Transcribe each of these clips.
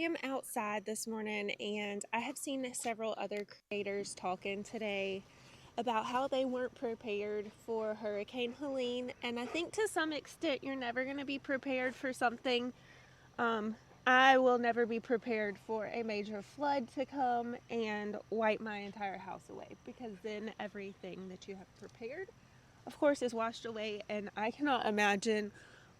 am outside this morning and I have seen several other creators talking today about how they weren't prepared for Hurricane Helene. And I think to some extent you're never going to be prepared for something. Um, I will never be prepared for a major flood to come and wipe my entire house away, because then everything that you have prepared, of course, is washed away, and I cannot imagine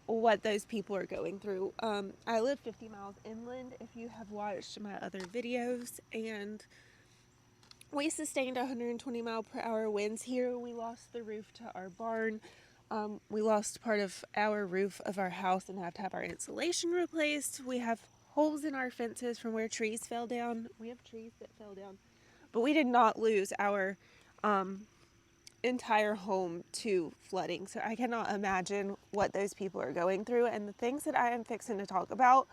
what those people are going through. I live 50 miles inland, if you have watched my other videos, and we sustained 120-mile-per-hour winds here. We lost the roof to our barn. We lost part of our roof of our house and have to have our insulation replaced. We have holes in our fences from where trees fell down. We have trees that fell down. But we did not lose our entire home to flooding. So I cannot imagine what those people are going through. And the things that I am fixing to talk about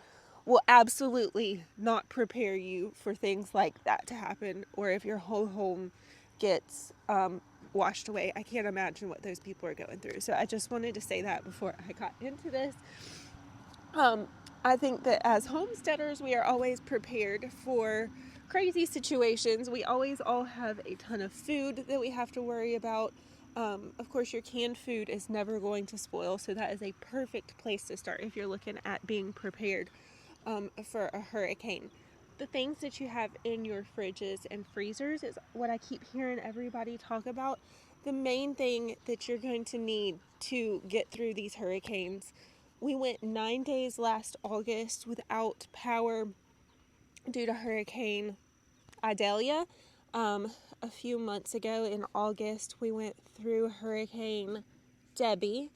will absolutely not prepare you for things like that to happen, or if your whole home gets washed away. I can't imagine what those people are going through. So I just wanted to say that before I got into this. I think that as homesteaders, we are always prepared for crazy situations. We always all have a ton of food that we have to worry about. Of course, your canned food is never going to spoil, so that is a perfect place to start if you're looking at being prepared for a hurricane. The things that you have in your fridges and freezers is what I keep hearing everybody talk about. The main thing that you're going to need to get through these hurricanes. We went 9 days last August without power due to Hurricane Idalia. A few months ago in August, we went through Hurricane Debbie.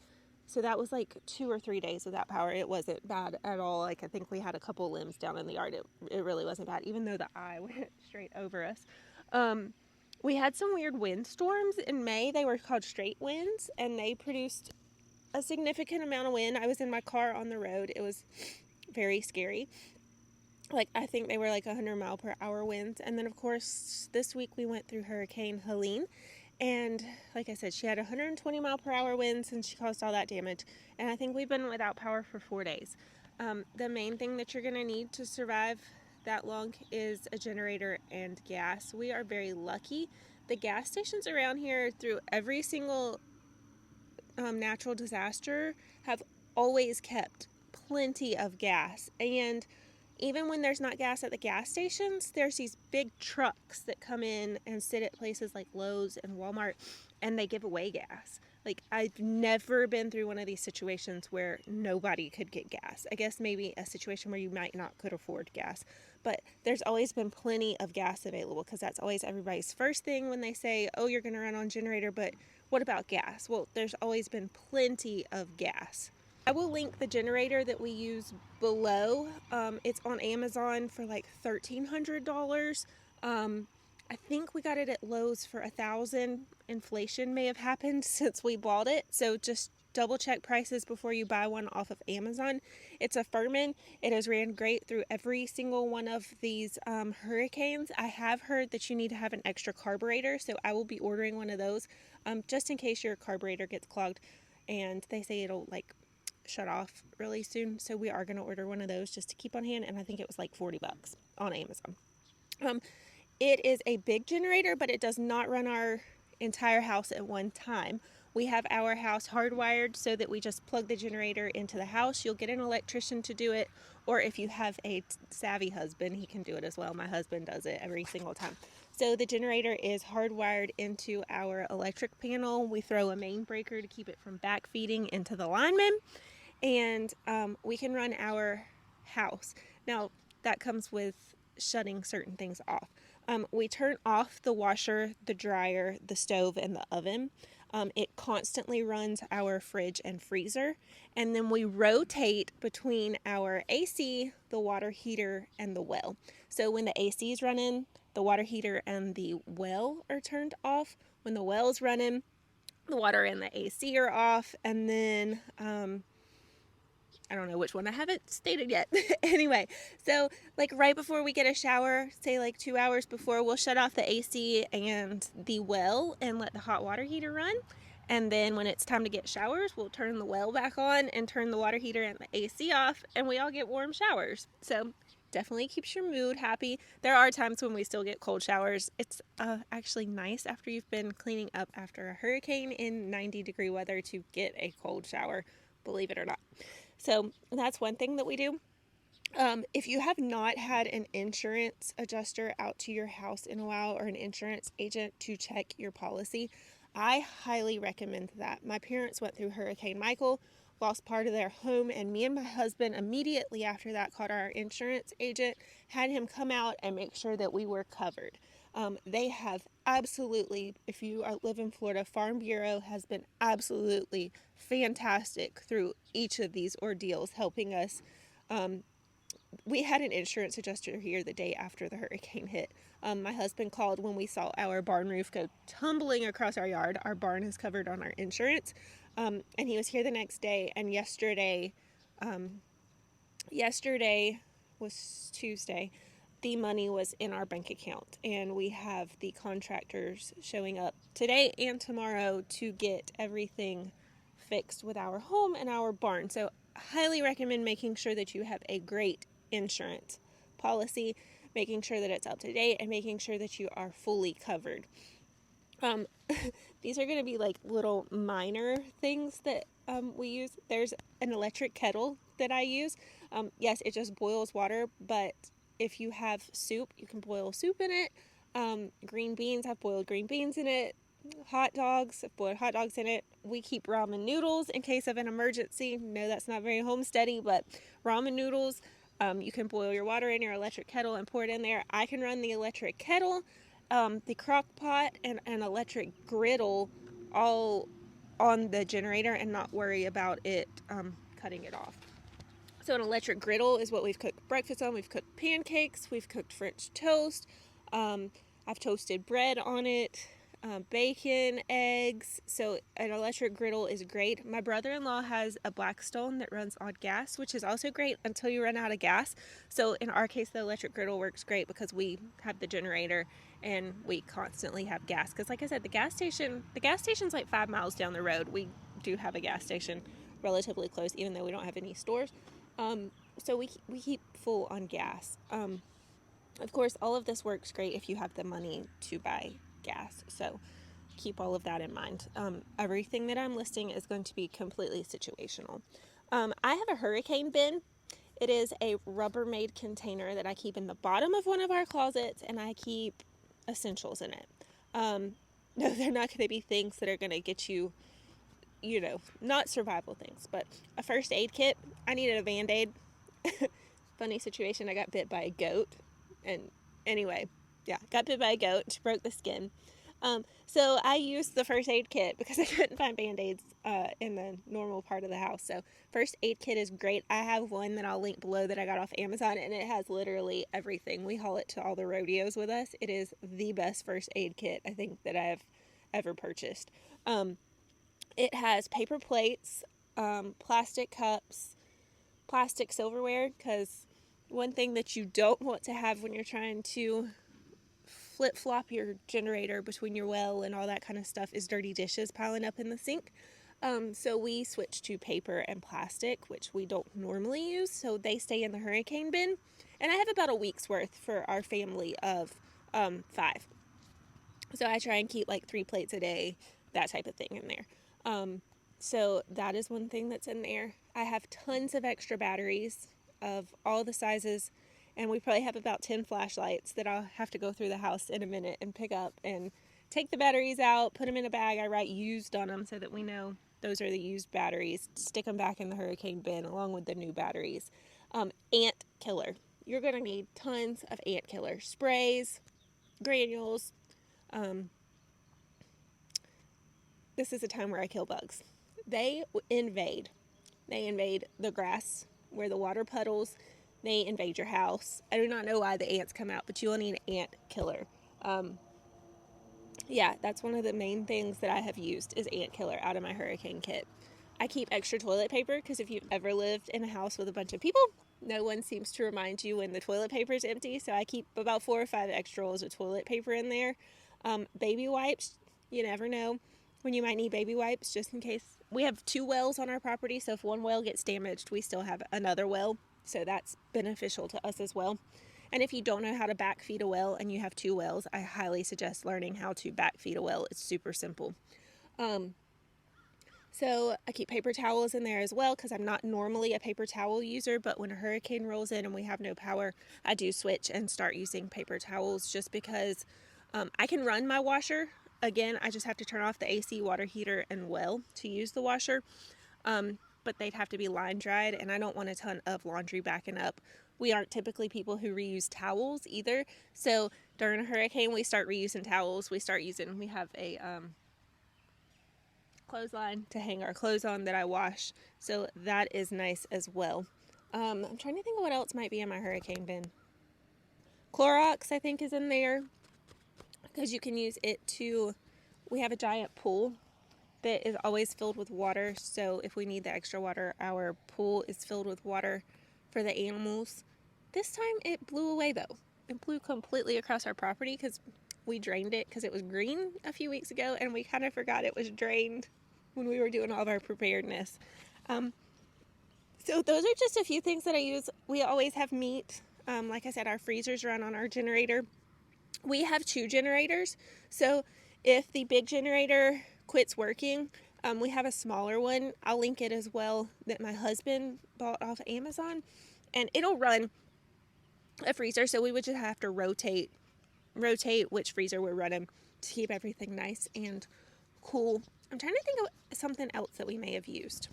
So that was like 2 or 3 days without power. It wasn't bad at all. Like, I think we had a couple limbs down in the yard. It really wasn't bad, even though the eye went straight over us. We had some weird windstorms in May. They were called straight winds, and they produced a significant amount of wind. I was in my car on the road. It was very scary. Like, I think they were like 100-mile-per-hour winds. And then, of course, this week we went through Hurricane Helene. And like I said, she had 120-mile-per-hour winds and she caused all that damage. And I think we've been without power for 4 days. The main thing that you're going to need to survive that long is a generator and gas. We are very lucky. The gas stations around here, through every single natural disaster, have always kept plenty of gas. And even when there's not gas at the gas stations, there's these big trucks that come in and sit at places like Lowe's and Walmart, and they give away gas. Like, I've never been through one of these situations where nobody could get gas. I guess maybe a situation where you might not could afford gas, but there's always been plenty of gas available, because that's always everybody's first thing when they say, oh, you're going to run on generator, but what about gas? Well, there's always been plenty of gas. I will link the generator that we use below. It's on Amazon for like $1,300. I think we got it at Lowe's for $1,000. Inflation may have happened since we bought it, so just double check prices before you buy one off of Amazon. It's a Furman. It has ran great through every single one of these hurricanes. I have heard that you need to have an extra carburetor, so I will be ordering one of those just in case your carburetor gets clogged, and they say it'll like shut off really soon. So we are going to order one of those just to keep on hand, and I think it was like $40 on Amazon. It is a big generator, but it does not run our entire house at one time. We have our house hardwired so that we just plug the generator into the house. You'll get an electrician to do it, or if you have a savvy husband, he can do it as well. My husband does it every single time. So the generator is hardwired into our electric panel. We throw a main breaker to keep it from backfeeding into the lineman, and we can run our house. Now, that comes with shutting certain things off. We turn off the washer, the dryer, the stove, and the oven. It constantly runs our fridge and freezer. And then we rotate between our AC, the water heater, and the well. So when the AC is running, the water heater and the well are turned off. When the well is running, the water and the AC are off. And then I don't know which one, I haven't stated yet. Anyway, so like right before we get a shower, say like 2 hours before, we'll shut off the AC and the well and let the hot water heater run. And then when it's time to get showers, we'll turn the well back on and turn the water heater and the AC off, and we all get warm showers. So definitely keeps your mood happy. There are times when we still get cold showers. It's actually nice after you've been cleaning up after a hurricane in 90-degree weather to get a cold shower, believe it or not. So that's one thing that we do. If you have not had an insurance adjuster out to your house in a while, or an insurance agent to check your policy, I highly recommend that. My parents went through Hurricane Michael, lost part of their home, and me and my husband immediately after that called our insurance agent, had him come out and make sure that we were covered. They have absolutely, if you live in Florida, Farm Bureau has been absolutely fantastic through each of these ordeals, helping us. We had an insurance adjuster here the day after the hurricane hit. My husband called when we saw our barn roof go tumbling across our yard. Our barn is covered on our insurance. And he was here the next day. And yesterday was Tuesday. The money was in our bank account. And we have the contractors showing up today and tomorrow to get everything fixed with our home and our barn. So highly recommend making sure that you have a great insurance policy, making sure that it's up to date, and making sure that you are fully covered. These are going to be like little minor things that we use. There's an electric kettle that I use. Yes, it just boils water, but if you have soup, you can boil soup in it. Green beans, I've boiled green beans in it. Hot dogs, I've boiled hot dogs in it. We keep ramen noodles in case of an emergency. No, that's not very homesteady, but ramen noodles, you can boil your water in your electric kettle and pour it in there. I can run the electric kettle, the crock pot, and an electric griddle all on the generator and not worry about it cutting it off. So an electric griddle is what we've cooked breakfast on. We've cooked pancakes. We've cooked French toast. I've toasted bread on it. Bacon, eggs. So an electric griddle is great. My brother-in-law has a Blackstone that runs on gas, which is also great until you run out of gas. So in our case, the electric griddle works great because we have the generator and we constantly have gas. Because like I said, the gas station's like 5 miles down the road. We do have a gas station relatively close, even though we don't have any stores. So we keep full on gas. Of course, all of this works great if you have the money to buy gas. So keep all of that in mind. Everything that I'm listing is going to be completely situational. I have a hurricane bin. It is a Rubbermaid container that I keep in the bottom of one of our closets, and I keep essentials in it. No, they're not going to be things that are going to get you, not survival things, but a first aid kit. I needed a Band-Aid. Funny situation, I got bit by a goat. And anyway, got bit by a goat. She broke the skin. So I used the first aid kit because I couldn't find Band-Aids in the normal part of the house. So first aid kit is great. I have one that I'll link below that I got off Amazon, and it has literally everything. We haul it to all the rodeos with us. It is the best first aid kit I think that I have ever purchased. It has paper plates, plastic cups, plastic silverware, because one thing that you don't want to have when you're trying to flip-flop your generator between your well and all that kind of stuff is dirty dishes piling up in the sink. So we switched to paper and plastic, which we don't normally use, so they stay in the hurricane bin. And I have about a week's worth for our family of 5. So I try and keep like 3 plates a day, that type of thing in there. So that is one thing that's in there. I have tons of extra batteries of all the sizes, and we probably have about 10 flashlights that I'll have to go through the house in a minute and pick up and take the batteries out, put them in a bag. I write used on them so that we know those are the used batteries. Stick them back in the hurricane bin along with the new batteries. Ant killer. You're going to need tons of ant killer sprays, granules. This is a time where I kill bugs. They invade the grass where the water puddles. They invade your house. I do not know why the ants come out, but you will need an ant killer. That's one of the main things that I have used is ant killer out of my hurricane kit. I keep extra toilet paper because if you've ever lived in a house with a bunch of people, no one seems to remind you when the toilet paper is empty. So I keep about 4 or 5 extra rolls of toilet paper in there. Baby wipes, you never know when you might need baby wipes, just in case. We have 2 wells on our property, so if one well gets damaged, we still have another well. So that's beneficial to us as well. And if you don't know how to backfeed a well and you have 2 wells, I highly suggest learning how to backfeed a well. It's super simple. So I keep paper towels in there as well because I'm not normally a paper towel user, but when a hurricane rolls in and we have no power, I do switch and start using paper towels just because I can run my washer. Again, I just have to turn off the AC, water heater, and well to use the washer. But they'd have to be line dried, and I don't want a ton of laundry backing up. We aren't typically people who reuse towels either. So during a hurricane, we start reusing towels. We have a clothesline to hang our clothes on that I wash. So that is nice as well. I'm trying to think of what else might be in my hurricane bin. Clorox, I think, is in there because you can use it we have a giant pool that is always filled with water. So if we need the extra water, our pool is filled with water for the animals. This time it blew away though. It blew completely across our property because we drained it because it was green a few weeks ago and we kind of forgot it was drained when we were doing all of our preparedness. So those are just a few things that I use. We always have meat. Like I said, our freezers run on our generator. We have 2 generators. So if the big generator quits working, we have a smaller one. I'll link it as well that my husband bought off Amazon. And it'll run a freezer. So we would just have to rotate which freezer we're running to keep everything nice and cool. I'm trying to think of something else that we may have used.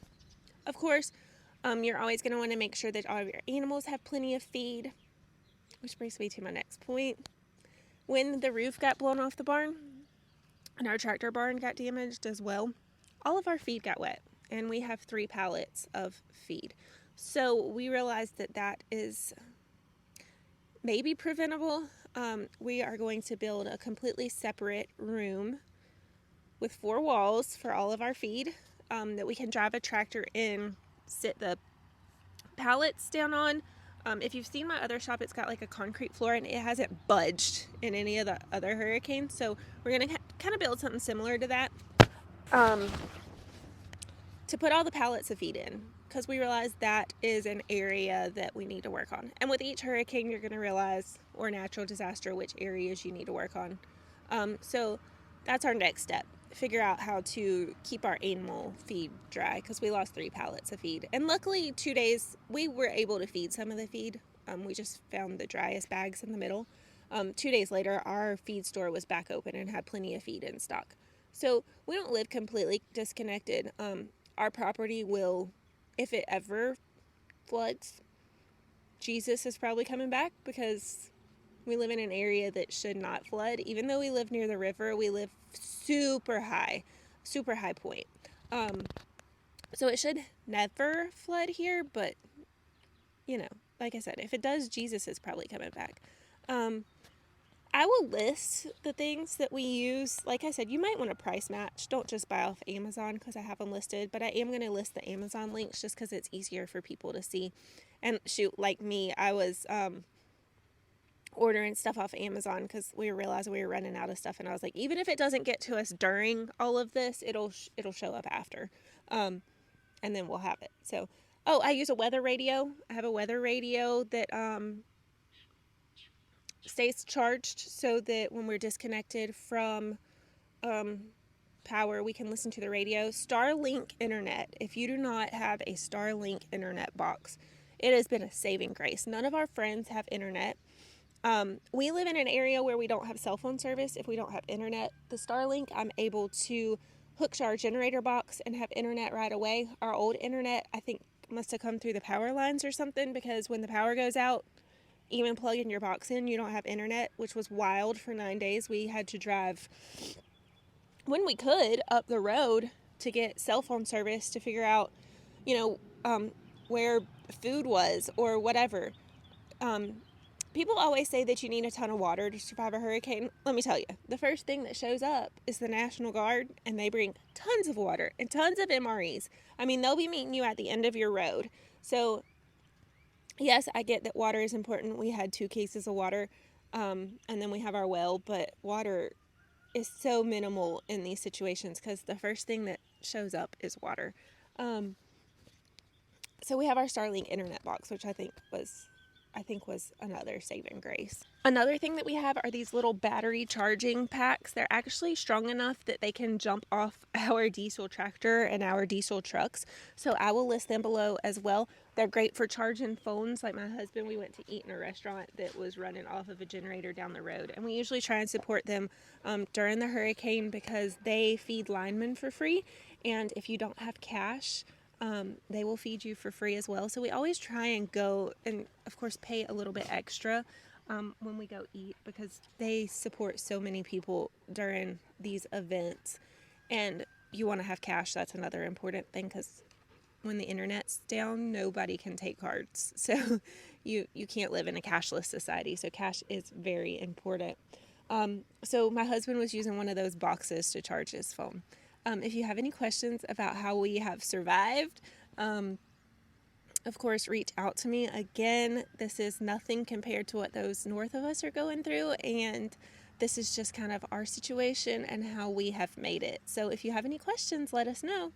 Of course, you're always going to want to make sure that all of your animals have plenty of feed, which brings me to my next point. When the roof got blown off the barn and our tractor barn got damaged as well, all of our feed got wet, and we have 3 pallets of feed. So we realized that is maybe preventable. We are going to build a completely separate room with 4 walls for all of our feed that we can drive a tractor in, sit the pallets down on. If you've seen my other shop, it's got like a concrete floor and it hasn't budged in any of the other hurricanes. So we're going to kind of build something similar to that to put all the pallets of feed in, because we realize that is an area that we need to work on. And with each hurricane, you're going to realize, or natural disaster, which areas you need to work on. So that's our next step. Figure out how to keep our animal feed dry, because we lost 3 pallets of feed. And luckily, 2 days, we were able to feed some of the feed. We just found the driest bags in the middle. 2 days later, our feed store was back open and had plenty of feed in stock. So we don't live completely disconnected. Our property will, if it ever floods, Jesus is probably coming back, because we live in an area that should not flood. Even though we live near the river, we live super high point. So it should never flood here, but, like I said, if it does, Jesus is probably coming back. I will list the things that we use. Like I said, you might want to price match. Don't just buy off Amazon, because I have them listed, but I am going to list the Amazon links just because it's easier for people to see. And shoot, like me, I was ordering stuff off Amazon because we realized we were running out of stuff, and I was like, even if it doesn't get to us during all of this, it'll show up after, and then we'll have it. So, I use a weather radio. I have a weather radio that stays charged so that when we're disconnected from power, we can listen to the radio. Starlink internet. If you do not have a Starlink internet box, it has been a saving grace. None of our friends have internet. We live in an area where we don't have cell phone service. If we don't have internet, the Starlink, I'm able to hook to our generator box and have internet right away. Our old internet, I think, must have come through the power lines or something, because when the power goes out, even plugging your box in, you don't have internet, which was wild for 9 days. We had to drive, when we could, up the road to get cell phone service to figure out, where food was or whatever. People always say that you need a ton of water to survive a hurricane. Let me tell you, the first thing that shows up is the National Guard, and they bring tons of water and tons of MREs. I mean, they'll be meeting you at the end of your road. So, yes, I get that water is important. We had 2 cases of water, and then we have our well, but water is so minimal in these situations because the first thing that shows up is water. So we have our Starlink internet box, which I think was another saving grace. Another thing that we have are these little battery charging packs. They're actually strong enough that they can jump off our diesel tractor and our diesel trucks. So I will list them below as well. They're great for charging phones. Like my husband, we went to eat in a restaurant that was running off of a generator down the road. And we usually try and support them during the hurricane because they feed linemen for free. And if you don't have cash, they will feed you for free as well. So we always try and go and, of course, pay a little bit extra when we go eat because they support so many people during these events. And you want to have cash. That's another important thing because when the internet's down, nobody can take cards. So you can't live in a cashless society. So cash is very important. So my husband was using one of those boxes to charge his phone. If you have any questions about how we have survived, of course, reach out to me. Again, this is nothing compared to what those north of us are going through, and this is just kind of our situation and how we have made it. So if you have any questions, let us know.